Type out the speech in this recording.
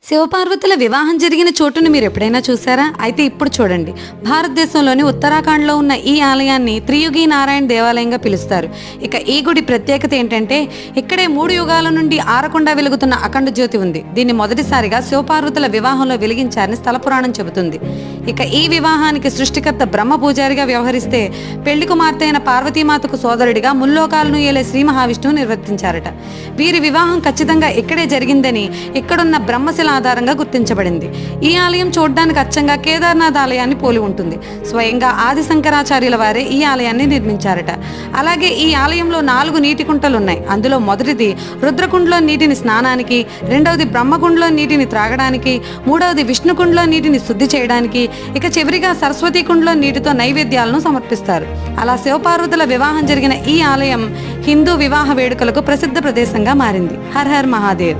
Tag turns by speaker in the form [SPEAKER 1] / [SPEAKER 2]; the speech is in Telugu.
[SPEAKER 1] శివపార్వతుల వివాహం జరిగిన చోటును మీరు ఎప్పుడైనా చూసారా? అయితే ఇప్పుడు చూడండి. భారతదేశంలోని ఉత్తరాఖండ్లో ఉన్న ఈ ఆలయాన్ని త్రియుగి నారాయణ దేవాలయంగా పిలుస్తారు. ఇక ఈ గుడి ప్రత్యేకత ఏంటంటే ఇక్కడే 3 యుగాల నుండి ఆరకుండా వెలుగుతున్న అఖండ జ్యోతి ఉంది. దీన్ని మొదటిసారిగా శివపార్వతుల వివాహంలో వెలిగించారని స్థల పురాణం చెబుతుంది. ఇక ఈ వివాహానికి సృష్టికర్త బ్రహ్మ పూజారిగా వ్యవహరిస్తే పెళ్లి కుమార్తె అయిన పార్వతీమాతకు సోదరుడిగా ముల్లోకాలను ఏలే శ్రీ మహావిష్ణువు నిర్వర్తించారట. వీరి వివాహం ఖచ్చితంగా ఇక్కడే జరిగిందని ఇక్కడున్న బ్రహ్మశిల ఆధారంగా గుర్తించబడింది. ఈ ఆలయం చూడడానికి అచ్చంగా కేదార్నాథ్ ఆలయాన్ని పోలి ఉంటుంది. స్వయంగా ఆది శంకరాచార్యుల వారే ఈ ఆలయాన్ని నిర్మించారట. అలాగే ఈ ఆలయంలో 4 నీటి కుంటలు ఉన్నాయి. అందులో మొదటిది రుద్రకుండలో నీటిని స్నానానికి, రెండవది బ్రహ్మకుండలో నీటిని త్రాగడానికి, మూడవది విష్ణుకుండలో నీటిని శుద్ధి చేయడానికి, ఇక చివరిగా సరస్వతి కుండలో నీటితో నైవేద్యాలను సమర్పిస్తారు. అలా శివపార్వతుల వివాహం జరిగిన ఈ ఆలయం హిందూ వివాహ వేడుకలకు ప్రసిద్ధ ప్రదేశంగా మారింది. Her her Mahadev.